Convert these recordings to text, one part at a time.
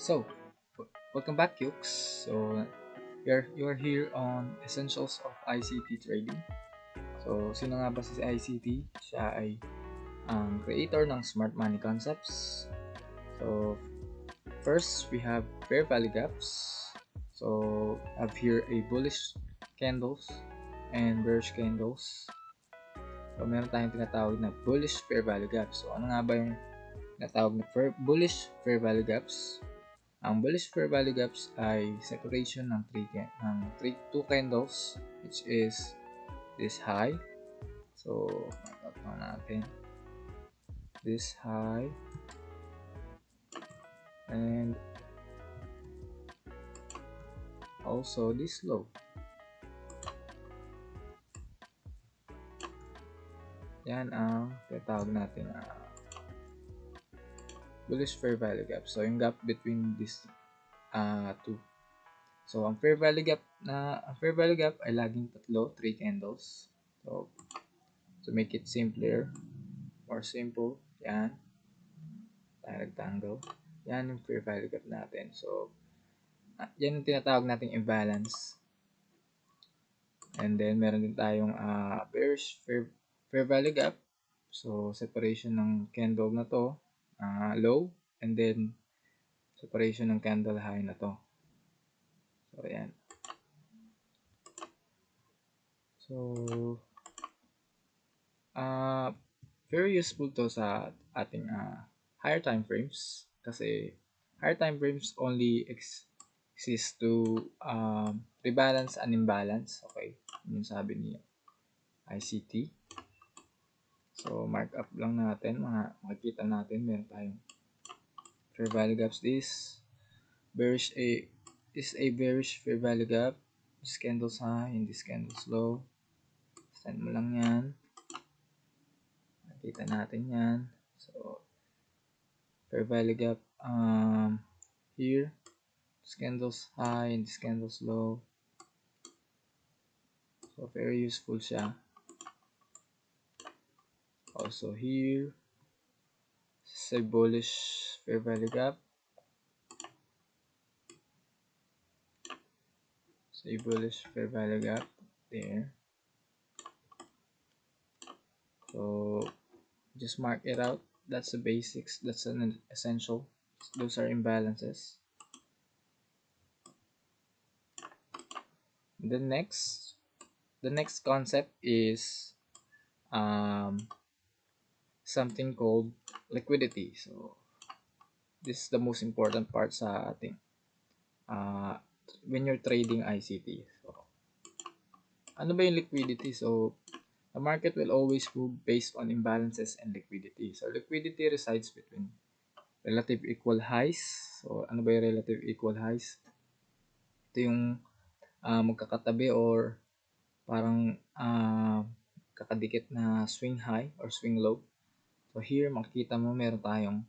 So, welcome back, Yux. So, you're here on Essentials of ICT Trading. So, sino nga ba si ICT? Siya ay ang creator ng Smart Money Concepts. So, first, we have fair value gaps. So, I have here a bullish candles and bearish candles. So, meron tayong tinatawag na bullish fair value gaps. So, ano nga ba yung tinatawag na bullish fair value gaps? Ang bullish fair value gaps ay separation ng 2 candles, which is this high. So, mark out natin this high and also this low. Yan ang tinatawag natin bullish fair value gap. So, yung gap between these two. So, ang fair value gap ay laging tatlo, 3 candles. So, to make it simpler, more simple, yan, rectangle. Yan yung fair value gap natin. So, yan yung tinatawag nating imbalance. And then, meron din tayong bearish fair value gap. So, separation ng candle na to, low, and then separation ng candle high na to. So, ayan. So, very useful to sa ating higher time frames kasi higher time frames only exist to rebalance an imbalance. Okay, yun yung sabi ni ICT. So, mark up lang natin, makikita natin meron tayong fair value gaps. This is a bearish fair value gap. This candle's high and this candle's low. Stand mo lang yan. Nakita natin yan. So, fair value gap here. This candle's high and this candle's low. So, very useful siya. Also here, this is a bullish fair value gap. So, a bullish fair value gap there. So, just mark it out. That's the basics. That's an essential. Those are imbalances. The next concept is something called liquidity. So, this is the most important part sa ating when you're trading ICT. So, ano ba yung liquidity? So, the market will always move based on imbalances and liquidity. So, liquidity resides between relative equal highs. So, ano ba yung relative equal highs? Ito yung magkakatabi or parang kakadikit na swing high or swing low. So, here, makikita mo meron tayong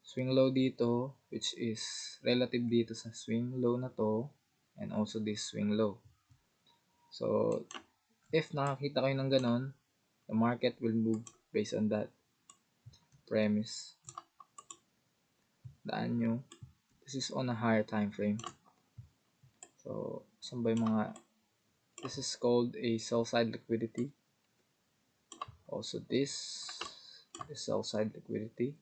swing low dito, which is relative dito sa swing low na to, and also this swing low. So, if nakakita kayo ng ganon, the market will move based on that premise. Daan nyo. This is on a higher time frame. So, saan ba yung mga... This is called a sell-side liquidity. Also, this is sell-side liquidity.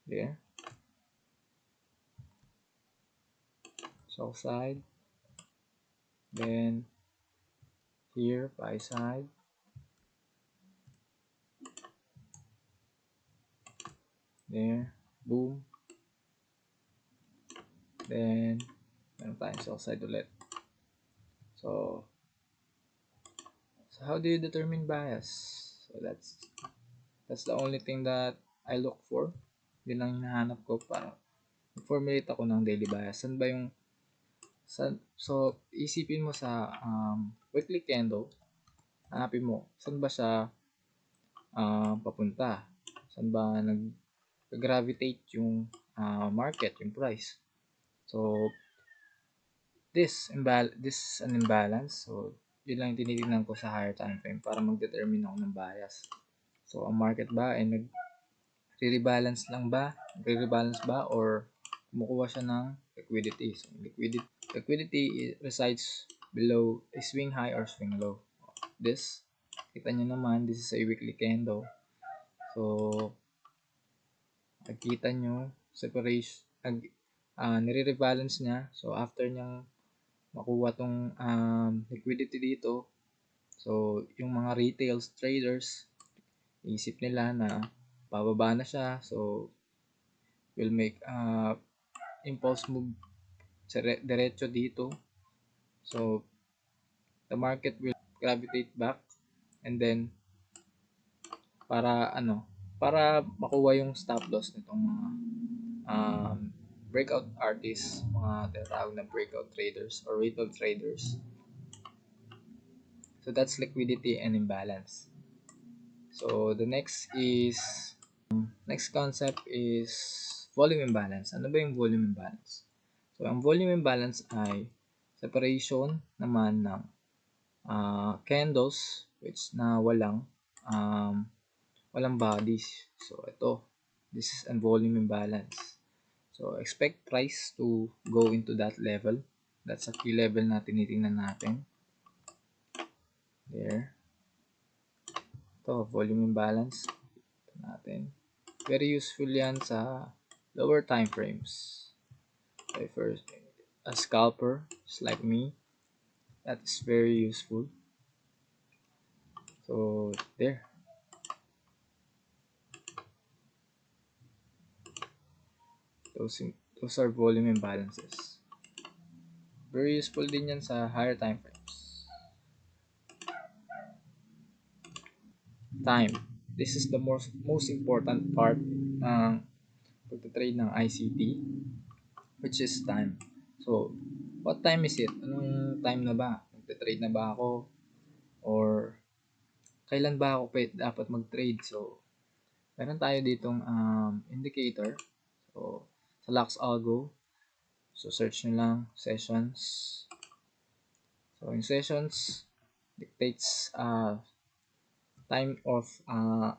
There. Sell-side. Then, here, buy-side. There. Boom. Then, meron tayong sell-side ulit. So, how do you determine bias? So, that's the only thing that I look for. Yun lang hinahanap ko para formulate ako ng daily bias. Saan ba yung so, isipin mo sa weekly candle, hanapin mo, saan ba siya papunta? Saan ba nag-gravitate yung market, yung price? So, this is an imbalance. So, yun lang tinitingnan ko sa higher time frame para mag-determine ako ng bias. So, ang market ba ay nag-rebalance lang ba? Nagre-rebalance ba or kumukuha siya ng liquidity? So, liquidity resides below a swing high or swing low. This, kita nyo naman, this is a weekly candle. So, nakikita nyo, separation, nire-rebalance niya. So, after niyang makuha tong liquidity dito, so, yung mga retail traders, isip nila na bababa na siya. So, will make impulse move diretso dito. So, the market will gravitate back and then para makuha yung stop loss nitong mga um, breakout artists, mga tinatawag na breakout traders or retail traders. So that's liquidity and imbalance. So the next concept is volume imbalance. Ano ba yung volume imbalance? So ang volume imbalance ay separation naman ng candles which na walang bodies. So ito, this is a volume imbalance. So expect price to go into that level. That's a key level na tinitingnan natin. There. Ito, volume imbalance. Ito natin. Very useful yan sa lower time frames. Okay, first, a scalper, just like me, that is very useful. So, there. Those are volume imbalances. Very useful din yan sa higher time frames. Time. This is the most important part ng pagtatrade ng ICT, which is time. So, what time is it? Anong time na ba? Magtatrade na ba ako? Or kailan ba ako dapat mag-trade? So, meron tayo ditong indicator. So, sa Lux Algo, so search nyo lang sessions. So, in sessions dictates time of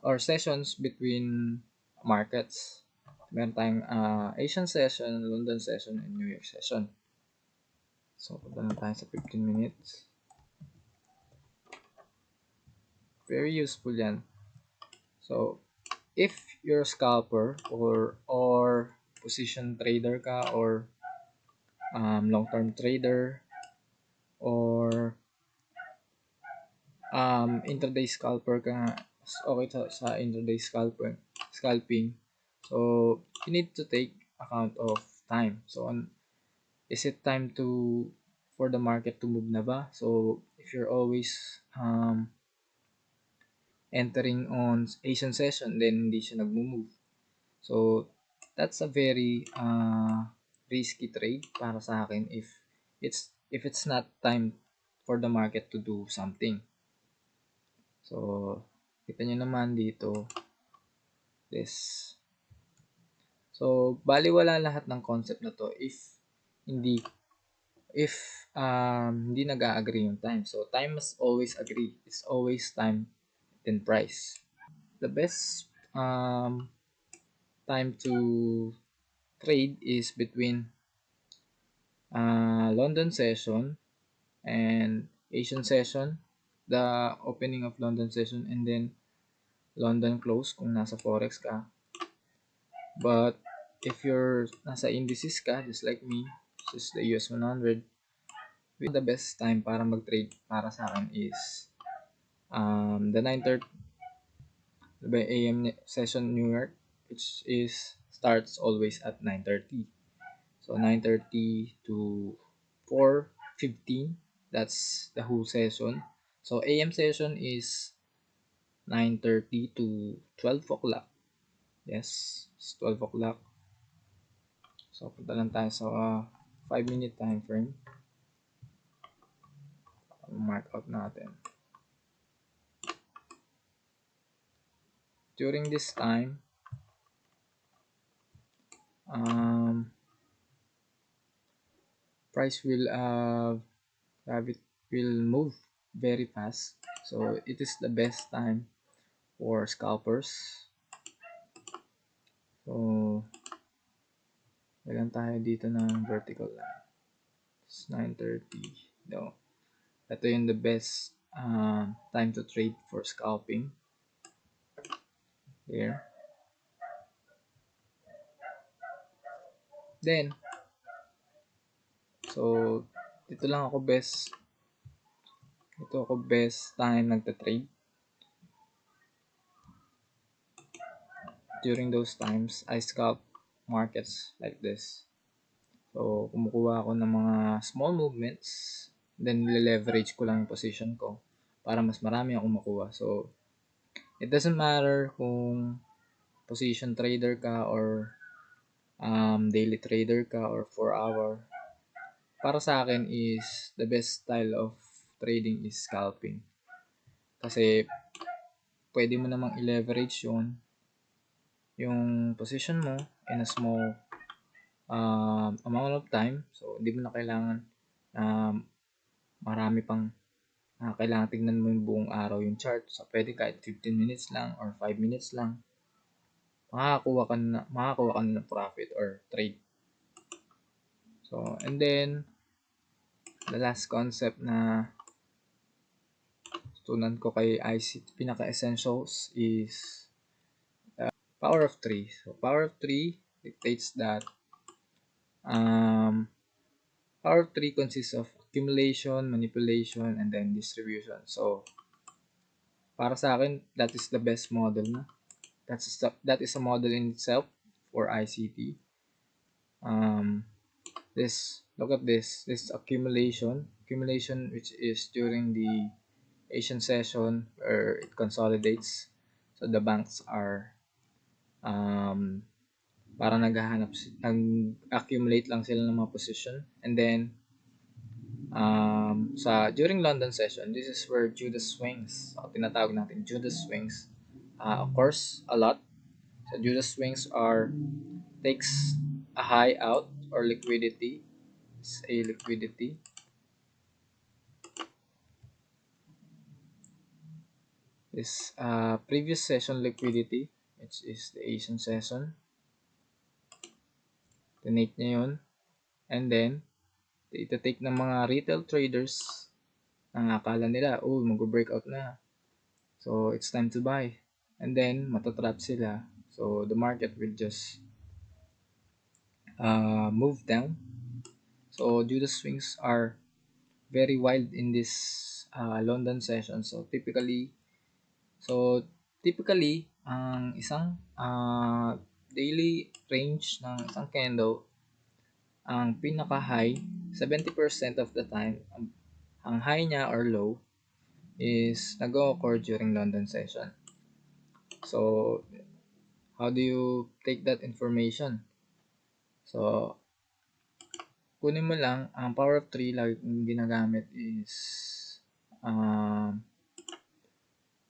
or sessions between markets. Meron tayong Asian session, London session, and New York session. So, punta na tayo sa 15 minutes. Very useful yan. So, if you're a scalper or position trader ka or long-term trader or intraday scalper ka nga, okay sa intraday scalping. So, you need to take account of time. So, is it time for the market to move na ba? So, if you're always entering on Asian session, then hindi siya nagmo-move. So, that's a very risky trade para sa akin if it's not time for the market to do something. So, kita nyo naman dito, this. So, baliwala lahat ng concept na to hindi hindi nag-a-agree yung time. So, time must always agree. It's always time and price. The best time to trade is between London session and Asian session, the opening of London session, and then London close kung nasa forex ka. But if you're nasa indices ka, just like me, just the US 100, the best time para mag-trade para sa akin is the 9:30 a.m. session New York, which starts always at 9:30. So 9:30 to 4:15, that's the whole session. So AM session is 9:30 to 12 o'clock. Yes, it's 12 o'clock. So punta lang tayo sa 5-minute time frame. Mark out natin. During this time, price will move very fast. So it is the best time for scalpers. So, lagyan tayo dito ng vertical line. It's 9:30. No. Ito yung the best time to trade for scalping. Here. Then, so, dito ako best time nagta-trade. During those times, I scalp markets like this. So, kumukuha ako ng mga small movements, then leverage ko lang yung position ko para mas marami akong makuha. So, it doesn't matter kung position trader ka or daily trader ka or 4-hour. Para sa akin is the best style of trading is scalping. Kasi pwede mo namang i-leverage yung position mo in a small amount of time. So, hindi mo na kailangan marami pang kailangan tignan mo yung buong araw yung chart. So, pwede kahit 15 minutes lang or 5 minutes lang. Makakakuha ka na ng profit or trade. So, and then, the last concept na tutunan ko kay ICT, pinaka-essentials is power of 3. So, power of 3 dictates that power of 3 consists of accumulation, manipulation, and then distribution. So, para sa akin, that is the best model na. That is a model in itself for ICT. Look at this accumulation which is during the Asian session where it consolidates. So the banks are parang nag-accumulate lang sila ng mga position, and then during London session, this is where Judas swings. So tinatawag natin Judas swings. Of course, a lot. So Judas swings takes a high out or liquidity. It's a liquidity. This previous session liquidity, which is the Asian session. Tinake niya yun. And then, ito-take ng mga retail traders ang akala nila, mag-breakout na. So, it's time to buy. And then, matatrap sila. So, the market will just move down. So, Judas swings are very wild in this London session. So, typically, ang isang daily range ng isang candle, ang pinaka-high, 70% of the time, ang high niya or low is nag-occur during London session. So, how do you take that information? So, kunin mo lang, ang power of 3 lagi kong ginagamit is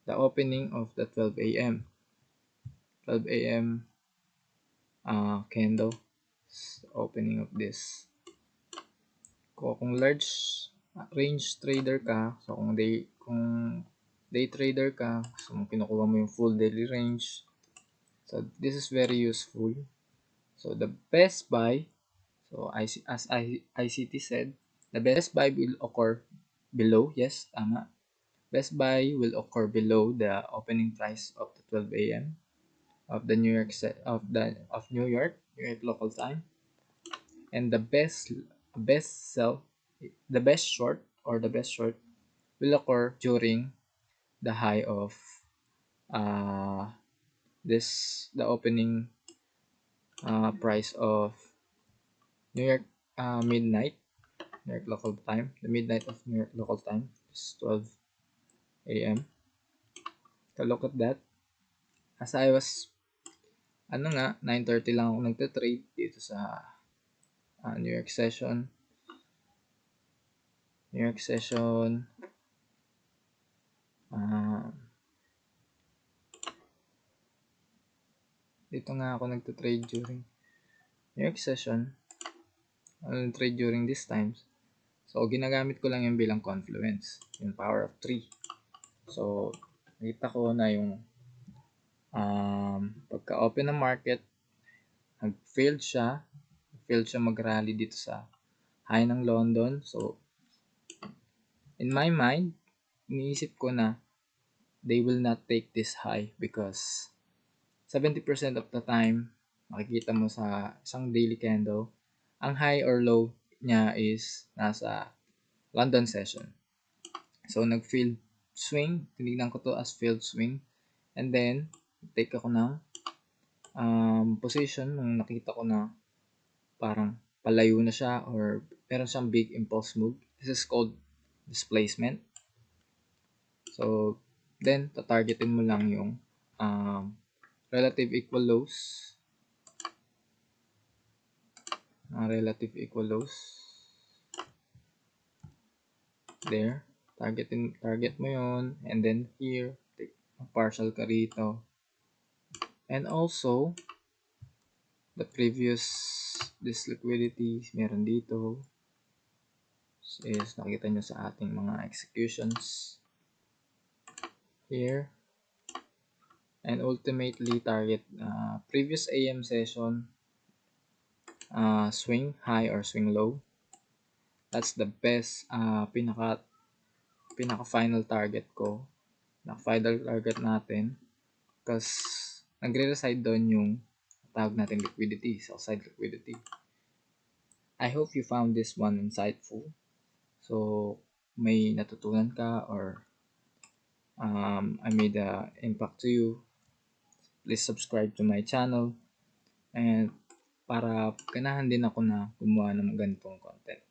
the opening of the 12 a.m. 12 a.m. Candle. Opening of this. Kung large range trader ka, so kung day trader ka, so kinukuha mo yung full daily range. So this is very useful. So the best buy, so as ICT said, the best buy will occur below. Yes, tama. Best buy will occur below the opening price of the 12 a.m. of the New York New York local time, and the best short will occur during the high of the opening price of New York midnight New York local time. The midnight of New York local time is 12 a.m. So look at that. As I was 9:30 lang ako nagte-trade dito sa New York session. Dito nga ako nagte-trade during New York session. Trade during these times. So, ginagamit ko lang yung bilang confluence. Yung power of 3. So, nakita ko na yung Pagka-open ng market, failed siya mag-rally dito sa high ng London. So, in my mind, iniisip ko na they will not take this high because 70% of the time, makikita mo sa isang daily candle, ang high or low niya is nasa London session. So, nag-field swing. Tinignan ko to as field swing. And then, take ako ng position nung nakita ko na parang palayo na siya or meron siyang big impulse move. This is called displacement. So, then, tatargetin mo lang yung relative equal lows. Relative equal lows. There. Target mo yun. And then, here, take partial ka rito. And also, the previous, this liquidity, meron dito, is nakita nyo sa ating mga executions here. And ultimately, target previous AM session, swing high or swing low. That's the best, pinaka final target ko. Final target natin. Because nagre-reside doon yung tawag natin liquidity, sell-side liquidity. I hope you found this one insightful. So, may natutunan ka or I made an impact to you. Please subscribe to my channel and para ganahan din ako na gumawa ng ganitong content.